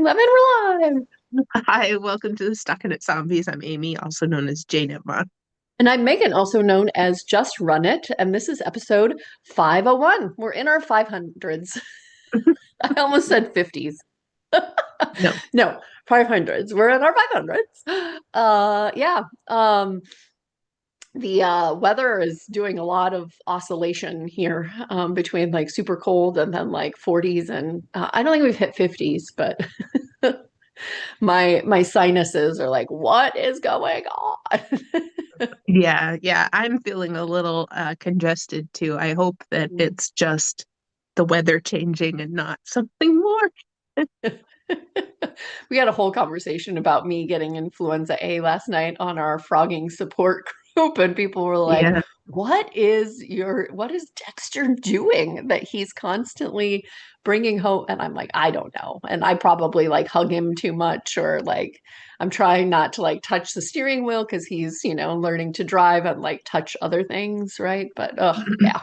Lemon, we're live. Hi, welcome to the StockinetteZombies. I'm Amy, also known as Jane Emma. And I'm Megan, also known as Just Run It. And this is episode 501. We're in our 500s. I almost said 50s. No. No, 500s. We're in our 500s. Yeah. The weather is doing a lot of oscillation here between like super cold and then like 40s. And I don't think we've hit 50s, but my sinuses are like, what is going on? Yeah. I'm feeling a little congested too. I hope that it's just the weather changing and not something more. We had a whole conversation about me getting influenza A last night on our frogging support group, and people were like, Yeah. what is Dexter doing that he's constantly bringing home?" And I'm like, I don't know. And I probably like hug him too much, or like I'm trying not to like touch the steering wheel because he's, learning to drive and like touch other things, right? But yeah,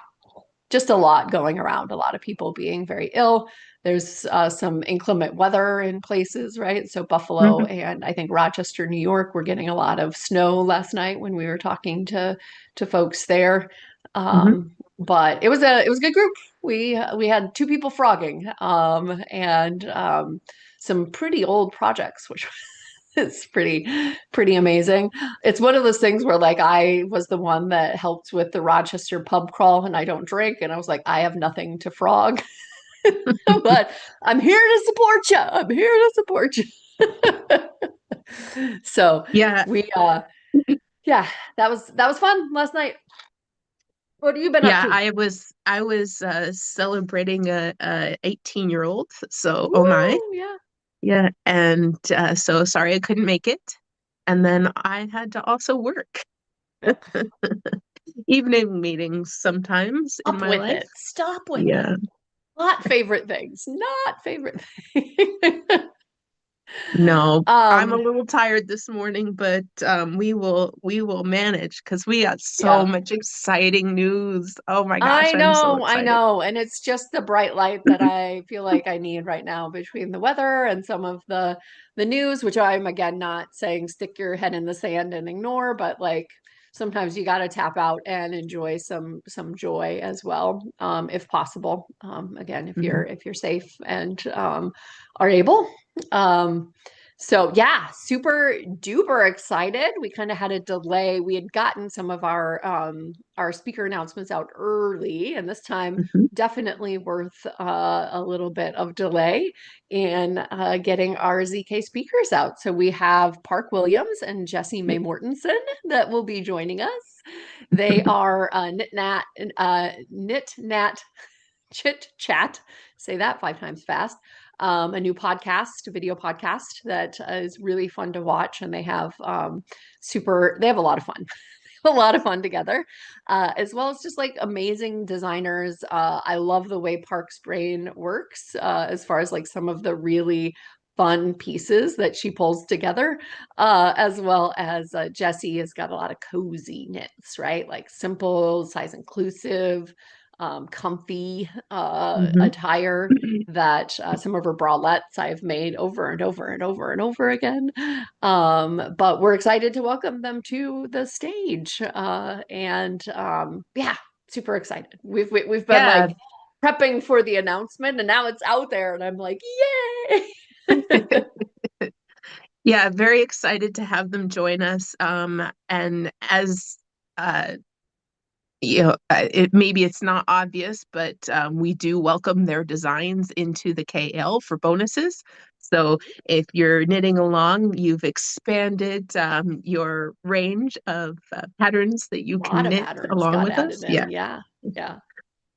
just a lot going around, a lot of people being very ill. There's some inclement weather in places, right? So Buffalo Mhm, and I think Rochester, New York, were getting a lot of snow last night when we were talking to folks there. mhm. But it was a good group. We had two people frogging and some pretty old projects, which it's pretty amazing. It's one of those things where like I was the one that helped with the Rochester pub crawl and I don't drink and I was like I have nothing to frog but I'm here to support you. I'm here to support you. So Yeah, we yeah, that was fun last night. What have you been up yeah. to? I was celebrating a 18-year-old. So, oh my. Woo, yeah. Yeah, and so sorry I couldn't make it. And then I had to also work evening meetings sometimes in Up my with life. it. Stop with it. Yeah. Not favorite things. Not favorite things. No, I'm a um little tired this morning, but we will manage because we got so yeah. much exciting news. Oh my gosh, I I'm so know, I excited. know. And it's just the bright light that I feel like I need right now between the weather and some of the news, which I'm again not saying stick your head in the sand and ignore, but like sometimes you got to tap out and enjoy some joy as well, if possible. Again, if you're Mhm. if you're safe and are able. Um, so yeah, super duper excited. We kind of had a delay. We had gotten some of our speaker announcements out early, and this time Mhm. definitely worth a little bit of delay in getting our ZK speakers out. So we have Park Williams and Jessie May Mortensen that will be joining us. They are Knit Nat Chit Chat. Say that 5 times fast. A new podcast, a video podcast that is really fun to watch, and they have they have a lot of fun. A lot of fun together, as well as just like amazing designers. I love the way Park's brain works, as far as like some of the really fun pieces that she pulls together, as well as Jessie has got a lot of cozy knits, right? Like simple, size inclusive, comfy Mhm. attire that some of her bralettes I've made over and over and over and over again. But we're excited to welcome them to the stage. And yeah, super excited. We've been Yeah. like prepping for the announcement and now it's out there and I'm like, yay! Yeah, very excited to have them join us. And as uh, maybe it's not obvious, but we do welcome their designs into the KL for bonuses. So if you're knitting along, you've expanded your range of patterns that you A lot can of knit patterns along got with added us. Yeah. in. Yeah. Yeah.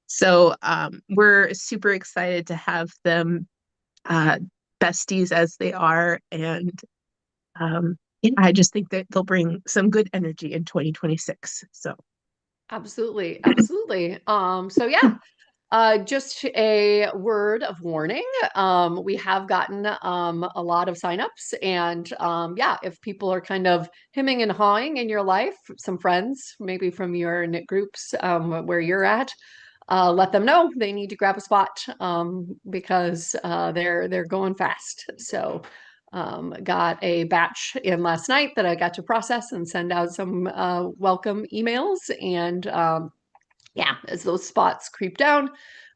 So we're super excited to have them uh, besties as they are. And yeah, I just think that they'll bring some good energy in 2026. So. Absolutely. Absolutely. So yeah, just a word of warning. We have gotten a lot of signups, and yeah, if people are kind of hemming and hawing in your life, some friends, maybe from your knit groups where you're at, let them know they need to grab a spot because they're going fast. So got a batch in last night that I got to process and send out some welcome emails. And yeah, as those spots creep down,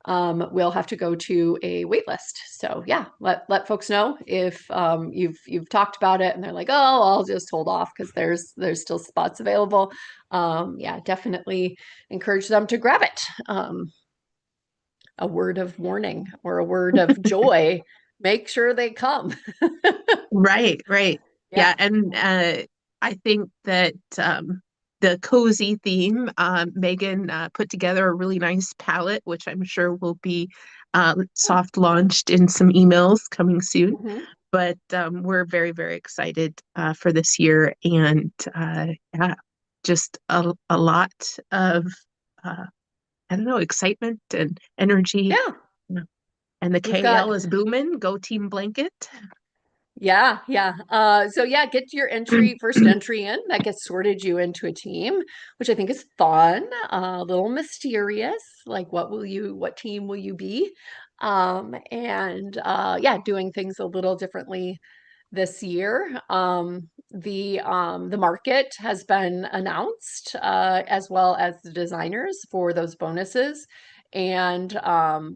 we'll have to go to a wait list. So yeah, let folks know if you've talked about it and they're like, oh, I'll just hold off because there's still spots available. Yeah, definitely encourage them to grab it. A word of warning or a word of joy, make sure they come. Right, right. Yeah. Yeah, and I think that the cozy theme, Megan put together a really nice palette, which I'm sure will be soft launched in some emails coming soon. Mhm. But we're very, very excited for this year, and yeah, just a lot of I don't know, excitement and energy. Yeah. And the We've got KL is booming. Go Team Blanket. Yeah, yeah. So yeah, get your entry, first entry in. That gets sorted you into a team, which I think is fun, a little mysterious. Like, what team will you be? And yeah, doing things a little differently this year. The market has been announced, as well as the designers for those bonuses. And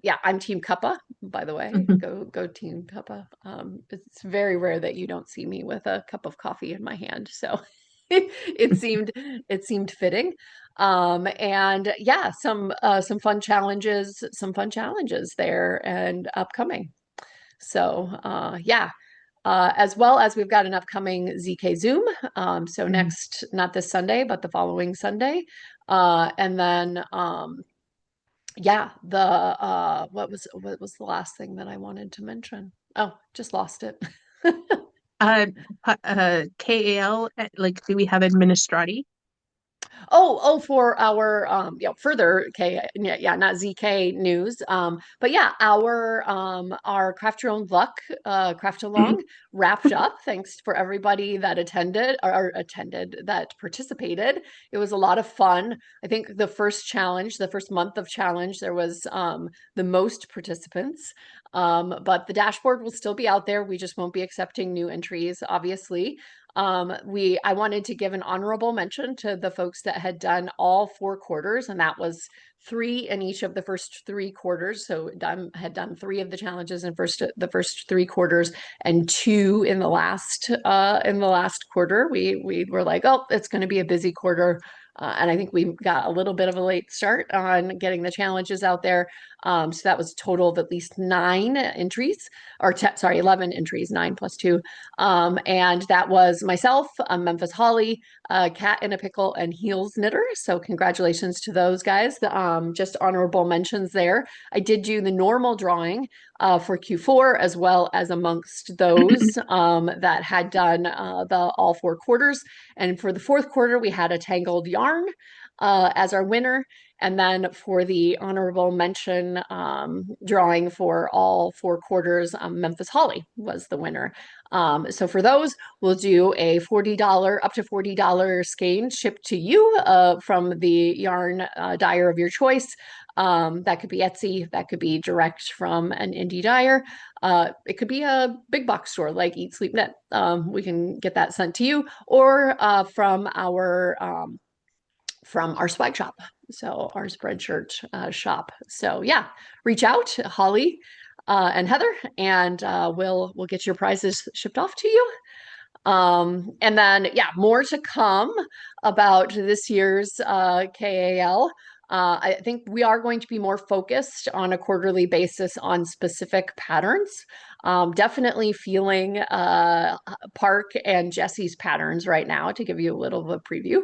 yeah, I'm Team Cuppa, by the way. Go Team Cuppa. It's very rare that you don't see me with a cup of coffee in my hand, so it seemed fitting. And yeah, some fun challenges there and upcoming. So yeah, as well as we've got an upcoming ZK Zoom. So next, not this Sunday, but the following Sunday. And then yeah, the what was the last thing that I wanted to mention? Oh, just lost it. Uh, KAL, like, do we have administrati? For our further K, yeah, yeah, not ZK news. But yeah, our Craft Your Own Luck craft along wrapped up. Thanks for everybody that attended that participated. It was a lot of fun. I think the first month of challenge, there was the most participants. But the dashboard will still be out there. We just won't be accepting new entries, obviously. I wanted to give an honorable mention to the folks that had done all 4 quarters, and that was 3 in each of the first 3 quarters. So had done 3 of the challenges in the first 3 quarters, and 2 in the last quarter. We were like, oh, it's going to be a busy quarter. And I think we got a little bit of a late start on getting the challenges out there. So that was a total of at least 9 entries, or sorry, 11 entries, 9 plus 2. And that was myself, Memphis Holly, Cat in a Pickle, and Heels Knitter. So congratulations to those guys. Just honorable mentions there. I did do the normal drawing for Q4, as well as amongst those that had done the all 4 quarters. And for the fourth quarter, we had a Tangled Yarn as our winner. And then for the honorable mention drawing for all 4 quarters, Memphis Holly was the winner. So for those, we'll do a $40, up to $40 skein shipped to you from the yarn dyer of your choice. That could be Etsy, that could be direct from an indie dyer. It could be a big box store like Eat Sleep Knit. We can get that sent to you, or from our swag shop, so our Spreadshirt shop. So yeah, reach out, Holly and Heather, and we'll get your prizes shipped off to you. And then, yeah, more to come about this year's KAL. I think we are going to be more focused on a quarterly basis on specific patterns. Definitely feeling Park and Jesse's patterns right now, to give you a little of a preview.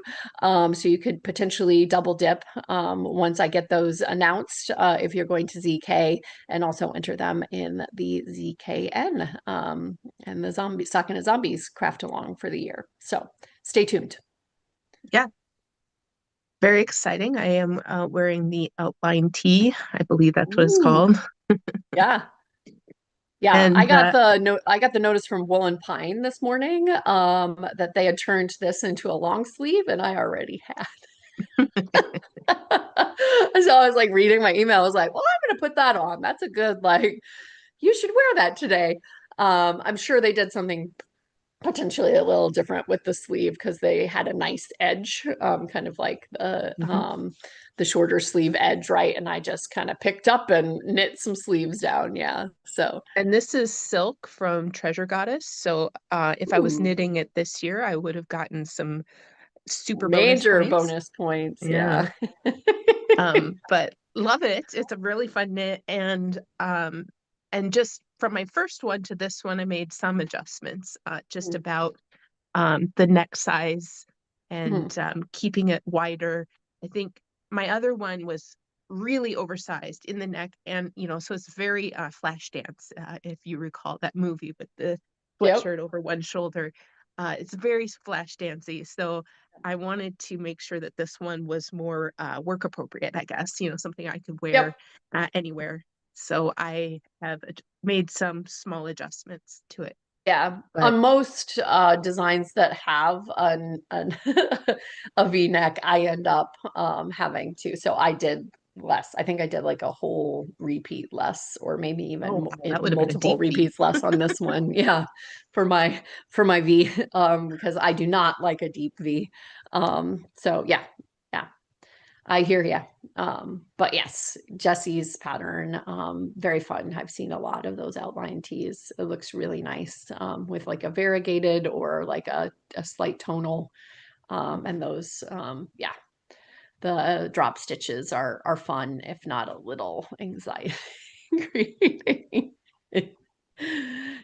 So you could potentially double dip once I get those announced, if you're going to ZK, and also enter them in the ZKN and the StockinetteZombies craft along for the year. So stay tuned. Yeah, very exciting. I am wearing the outline tee. I believe that's what it's Ooh, called. yeah. Yeah, I And got the note. I got the notice from Wool and Pine this morning that they had turned this into a long sleeve, and I already had. So I was like reading my email. I was like, well, I'm going to put that on. That's a good, like, you should wear that today. I'm sure they did something potentially a little different with the sleeve because they had a nice edge, kind of like Mhm. the shorter sleeve edge, right? And I just kind of picked up and knit some sleeves down. Yeah. So, And this is silk from Treasure Goddess. So if I was ooh, knitting it this year, I would have gotten some super bonus major points. bonus points. Yeah. Yeah. But love it. It's a really fun knit, and just from my first one to this one, I made some adjustments, just about the neck size and keeping it wider. I think my other one was really oversized in the neck, and so it's very Flash Dance, if you recall that movie with the Yep. sweatshirt over one shoulder. It's very Flash Dancey. So I wanted to make sure that this one was more work appropriate, I guess, something I could wear Yep. anywhere. So I have made some small adjustments to it. Yeah, But on most designs that have an a V-neck, I end up having to. So I did less. I think I did like a whole repeat less, or maybe oh even wow, that would have been a multiple deep V. repeats less on this one. Yeah, for my V, because I do not like a deep V. So yeah, yeah. I hear you. But yes, Jesse's pattern, very fun. I've seen a lot of those outline tees. It looks really nice, with like a variegated or like a slight tonal. And those, yeah, the drop stitches are fun, if not a little anxiety creating. Did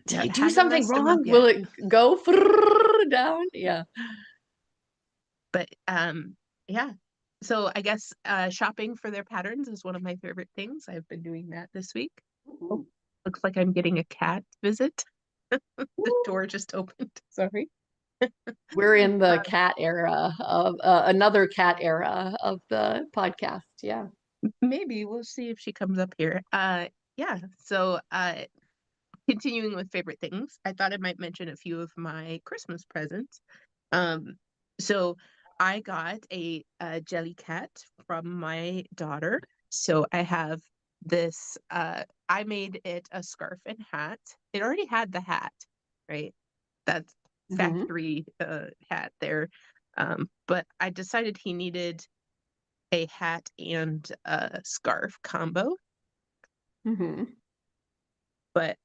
Yeah, I do haven't something messed them up wrong? Will yet. it go down? Yeah. But yeah. So I guess shopping for their patterns is one of my favorite things. I've been doing that this week. Oh, looks like I'm getting a cat visit. The door just opened. Sorry. We're in the Uh, cat era of another cat era of the podcast. Yeah. maybe we'll see if she comes up here. Yeah. So continuing with favorite things, I thought I might mention a few of my Christmas presents. Um, so I got a jelly cat from my daughter. So I have this, I made it a scarf and hat. It already had the hat, right? That's Hmm. factory hat there. But I decided he needed a hat and a scarf combo. Hmm. But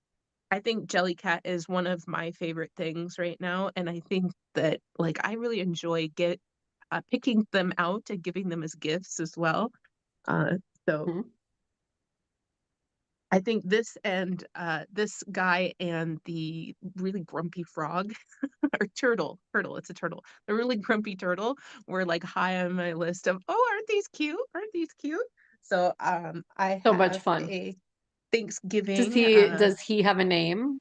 I think Jellycat is one of my favorite things right now, and I think that like I really enjoy get picking them out and giving them as gifts as well. So Hmm. I think this and this guy and the really grumpy frog or turtle, it's a turtle. The really grumpy turtle were like high on my list of, oh, aren't these cute? Aren't these cute? So I So much have fun. a Thanksgiving Does he have a name?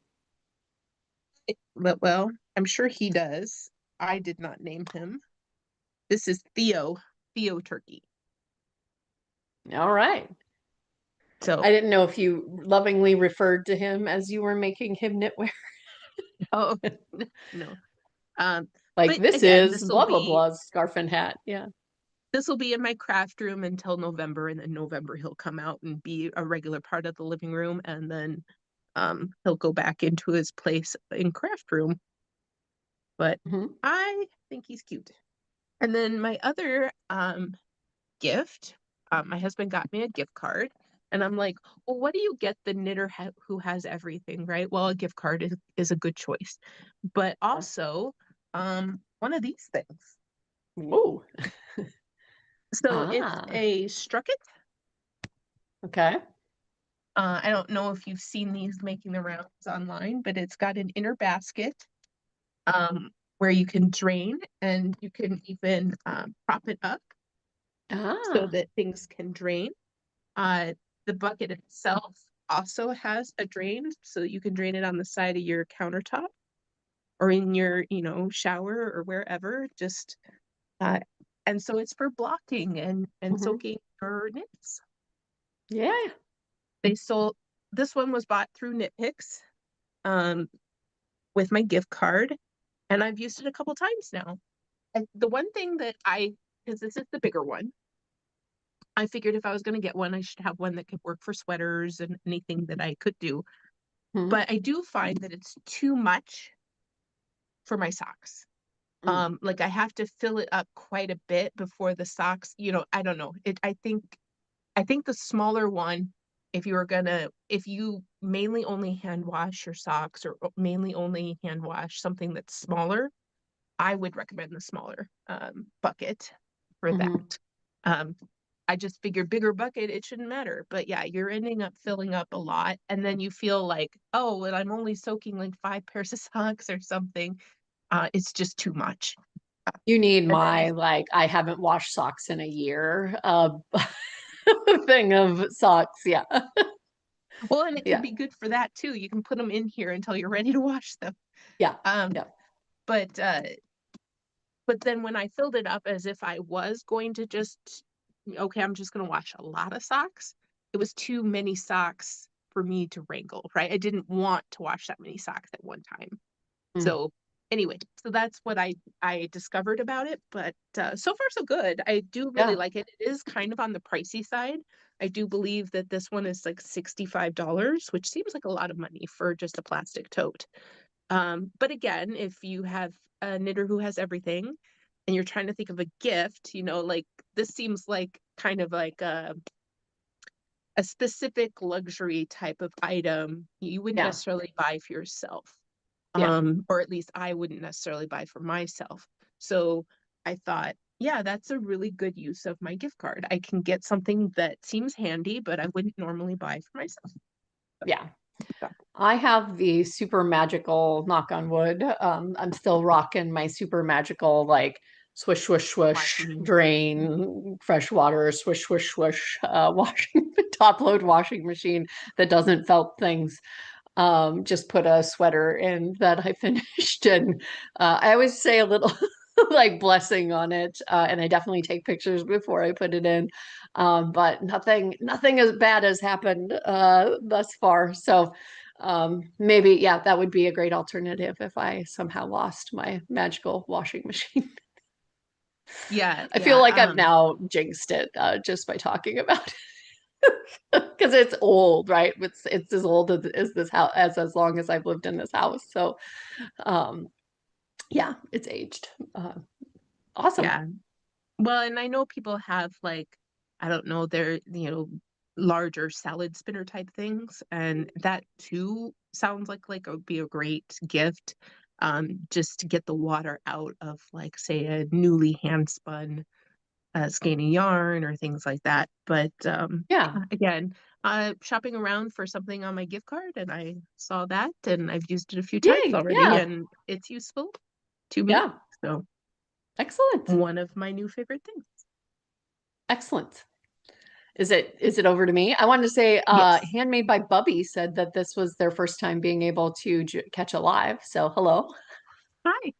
well, I'm sure he does. I did not name him. This is Theo Turkey. All right. So, I didn't know if you lovingly referred to him as you were making him knitwear. oh no. Um, Like but this again, is blah blah blah's scarf and hat. Yeah. this will be in my craft room until November, and then November he'll come out and be a regular part of the living room, and then he'll go back into his place in craft room. But Hmm. I think he's cute. And then my other gift. My husband got me a gift card, and I'm like, well, what do you get the knitter who has everything, right? Well, a gift card is a good choice, but also one of these things. Whoa. So it's Ah. a strucket. Okay. I don't know if you've seen these making the rounds online, but it's got an inner basket where you can drain, and you can even prop it up so Ah. that things can drain. Uh, the bucket itself also has a drain, so you can drain it on the side of your countertop or in your, shower or wherever. Just uh, and so it's for blocking and Hmm. soaking your knits. Yeah. They sold this one was bought through Knit Picks um, with my gift card, and I've used it a couple times now. And the one thing that because this is the bigger one, I figured if I was going to get one, I should have one that could work for sweaters and anything that I could do. Hmm. But I do find that it's too much for my socks. Mm. Like I have to fill it up quite a bit before the socks, I don't know. I think the smaller one, if you mainly only hand wash your socks or mainly only hand wash something that's smaller, I would recommend the smaller bucket for Hmm. that. Um, I just figure bigger bucket, it shouldn't matter. But yeah, you're ending up filling up a lot. And then you feel like, oh, well, I'm only soaking like 5 pairs of socks or something. It's just too much. You need And then my like I haven't washed socks in a year thing of socks. Yeah. well, and it can Yeah. be good for that too. You can put them in here until you're ready to wash them. Yeah. Um, Yeah. but uh, but then when I filled it up as if I was going to just, okay, I'm just going to wash a lot of socks, it was too many socks for me to wrangle, right? I didn't want to wash that many socks at one time. Mm. So anyway, so that's what I discovered about it. But so far so good. I do really Yeah. like it. It is kind of on the pricey side. I do believe that this one is like $65, which seems like a lot of money for just a plastic tote. But again, if you have a knitter who has everything and you're trying to think of a gift, like this seems like kind of like a specific luxury type of item you wouldn't Yeah. necessarily buy for yourself. Yeah. Or at least I wouldn't necessarily buy for myself. So I thought, yeah, that's a really good use of my gift card. I can get something that seems handy, but I wouldn't normally buy for myself. Yeah. So, I have the super magical knock on wood. I'm still rocking my super magical like swish swish swish washing. drain fresh water swish swish swish washing top load washing machine that doesn't felt things. Just put a sweater in that I finished, and I always say a little like blessing on it, and I definitely take pictures before I put it in. But nothing as bad has happened thus far. So maybe, yeah, that would be a great alternative if I somehow lost my magical washing machine. Yeah, I feel yeah. like I've now jinxed it just by talking about it because it's old, right? It's as old as this house as long as I've lived in this house. So um, yeah, it's aged. Awesome. Yeah. Well, and I know people have like, I don't know, they're, larger salad spinner type things, and that too sounds like it would be a great gift. Just to get the water out of like, say, a newly hand spun skein of yarn or things like that. But Yeah. yeah, again, shopping around for something on my gift card, and I saw that, and I've used it a few times Yay. already, Yeah. and it's useful to me. Yeah. So Excellent. one of my new favorite things. Excellent. Is it over to me? I wanted to say, Yes. Handmade by Bubby said that this was their first time being able to catch a live. So hello. Hi.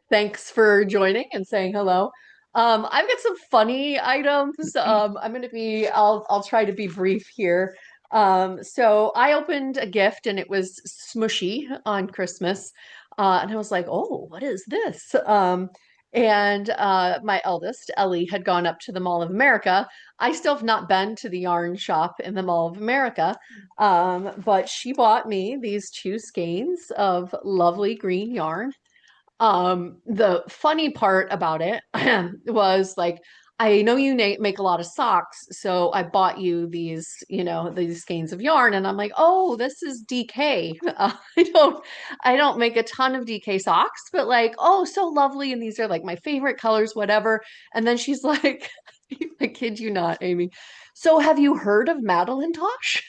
Thanks for joining and saying hello. I've got some funny items. I'll try to be brief here. So I opened a gift and it was smushy on Christmas. And I was like, oh, what is this? And my eldest, Ellie, had gone up to the Mall of America. I still have not been to the yarn shop in the Mall of America, but she bought me these two skeins of lovely green yarn. The funny part about it was like, I know you make a lot of socks, so I bought you these skeins of yarn, and I'm like, oh, this is DK. I don't make a ton of DK socks, but like, oh, so lovely, and these are like my favorite colors, whatever. And then she's like, I kid you not, Amy. So have you heard of Madeline Tosh?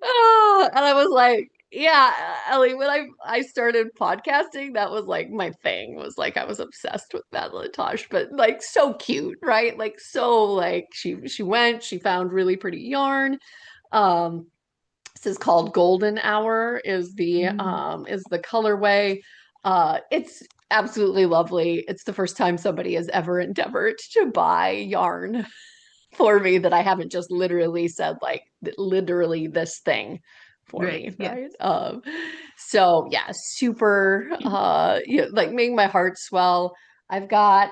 Oh, and I was like, yeah, Ellie, when I started podcasting, that was like my thing, was like I was obsessed with Madeline Tosh, but like so cute, right? Like so like she found really pretty yarn. Um this is called Golden Hour Mm, is the colorway. It's absolutely lovely. It's the first time somebody has ever endeavored to buy yarn for me that I haven't just literally said like literally this thing for right. me, Yes. right? So yeah, super like making my heart swell. I've got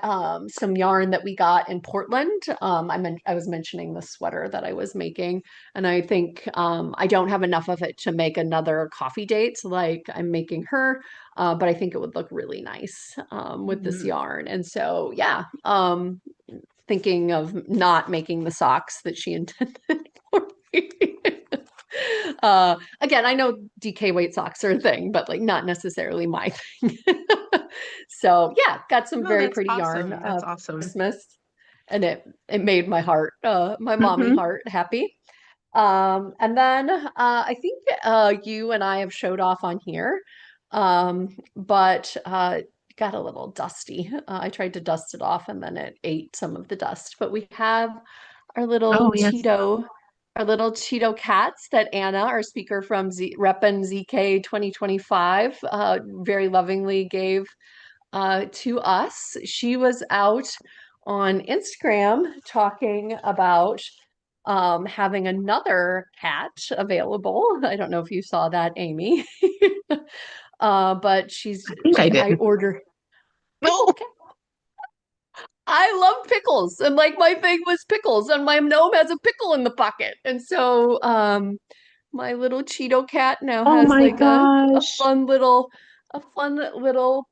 some yarn that we got in Portland. I was mentioning the sweater that I was making, and I think I don't have enough of it to make another coffee date like I'm making her, but I think it would look really nice with this Mhm. yarn. And so, yeah, thinking of not making the socks that she intended for me. Again, I know DK weight socks are a thing, but like not necessarily my thing. So yeah, got some No, very that's pretty yarn awesome. That's for awesome. Christmas, and it made my heart, my mommy Hmm. heart happy. And then I think you and I have showed off on here, but got a little dusty. I tried to dust it off and then it ate some of the dust. But we have our Oh, yes. our little Cheeto cats that Anna, our speaker from Reppin ZK 2025, very lovingly gave to us. She was out on Instagram talking about having another cat available. I don't know if you saw that, Amy. But I think I did. I ordered pickle No. cat. I love pickles, and like my thing was pickles, and my gnome has a pickle in the pocket. And so my little Cheeto cat now Oh has my like a gosh. fun little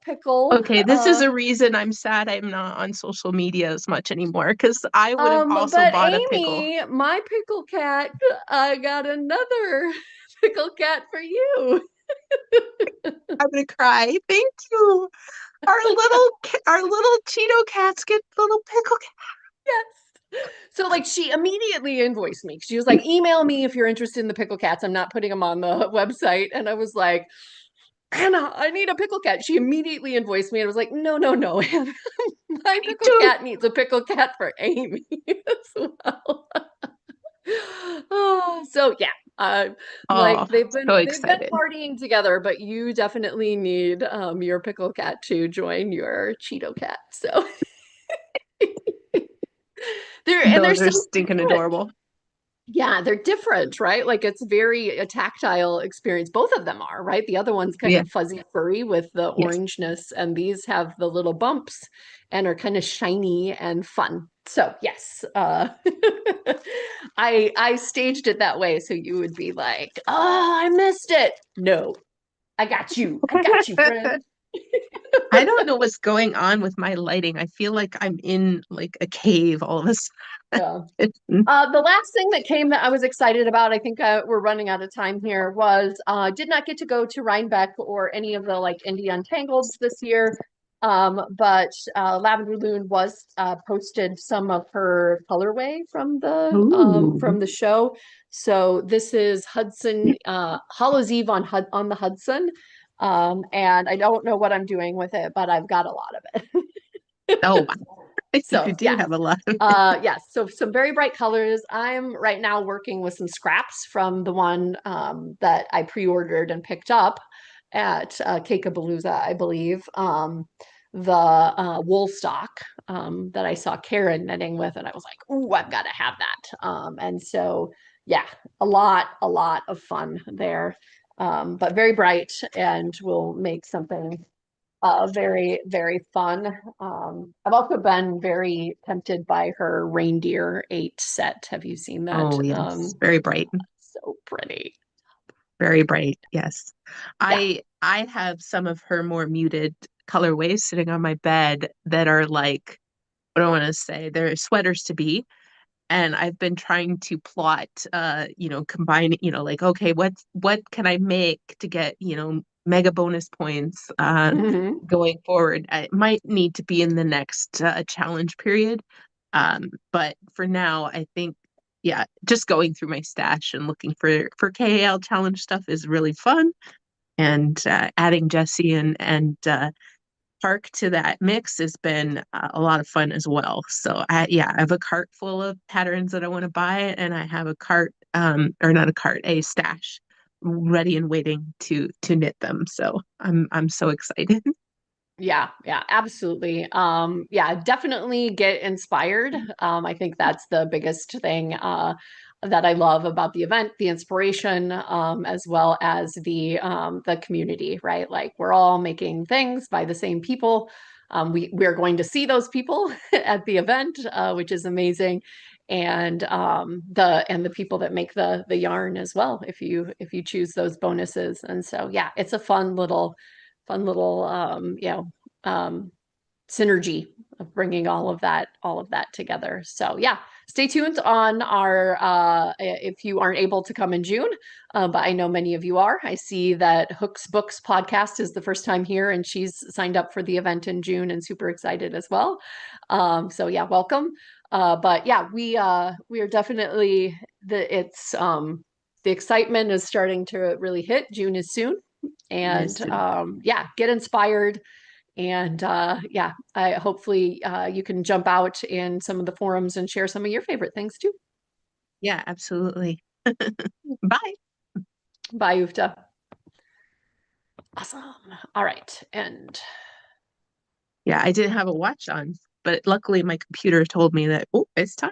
pickle. Okay, this is a reason I'm sad I'm not on social media as much anymore because I would have also But bought a pickle. Amy, my pickle cat, I got another pickle cat for you. I'm gonna cry. Thank you. Our little Cheeto cats get little pickle Yes. So like she immediately invoiced me. She was like, email me if you're interested in the pickle cats. I'm not putting them on the website. And I was like, Anna, I need a pickle cat. She immediately invoiced me and was like, no, no, no. My Me pickle too. cat needs a pickle cat for Amy as well. Oh, so yeah, Oh, like so they've been excited. partying together, but you definitely need your pickle cat to join your Cheeto cat. So they're Those are so stinking different. adorable. Yeah, they're different, right? Like it's very a tactile experience. Both of them are, right? The other one's kind Yeah. of fuzzy furry with the Yes. orangeness, and these have the little bumps and are kind of shiny and fun. So yes, I staged it that way so you would be like, oh, I missed it. No, I got you. I got you, friend. I don't know what's going on with my lighting. I feel like I'm in like a cave all of a Yeah. sudden. The last thing that came that I was excited about, I think we're running out of time here, was did not get to go to Rhinebeck or any of the like Indie Untangled this year. But Lavender Loon was posted some of her colorway Ooh. from the show. So this is Hudson Hollow's Eve on the Hudson. And I don't know what I'm doing with it, but I've got a lot of it. Oh, wow. So You do yes. have a lot of Yes, so some very bright colors. I'm right now working with some scraps from the one that I pre-ordered and picked up at Cakeapalooza, I believe. The wool stock that I saw Karen knitting with, and I was like, "Ooh, I've got to have that." And so, yeah, a lot of fun there, but very bright, and will make something very, very fun. I've also been very tempted by her Reindeer 8 set. Have you seen that? Oh, yes. Very bright. So pretty. Very bright. Yes. Yeah. I have some of her more muted colorways sitting on my bed that are like, what do I want to say? They're sweaters to be. And I've been trying to plot, combine, like, okay, what can I make to get, mega bonus points Mhm. going forward? I might need to be in the next challenge period. But for now, I think, yeah, just going through my stash and looking for KAL challenge stuff is really fun. And adding Jesse and Park to that mix has been a lot of fun as well. So I have a cart full of patterns that I want to buy, and I have a cart, or not a cart, a stash ready and waiting to knit them. So I'm so excited. Yeah, yeah, absolutely. Yeah, definitely get inspired. I think that's the biggest thing that I love about the event, the inspiration, as well as the community, right? Like we're all making things by the same people. we're going to see those people at the event, which is amazing, and the people that make the yarn as well, if you choose those bonuses. And so yeah, it's a fun little synergy of bringing all of that together. So yeah, stay tuned on our if you aren't able to come in June, but I know many of you are. I see that Hooks Books podcast is the first time here, and she's signed up for the event in June and super excited as well. So yeah, welcome. But yeah, we are definitely the excitement is starting to really hit. June is soon, It is and soon. yeah, get inspired. And yeah, hopefully you can jump out in some of the forums and share some of your favorite things too. Yeah, absolutely. Bye. Bye, Ufta. Awesome. All right. And Yeah, I didn't have a watch on, but luckily my computer told me that, oh, it's time.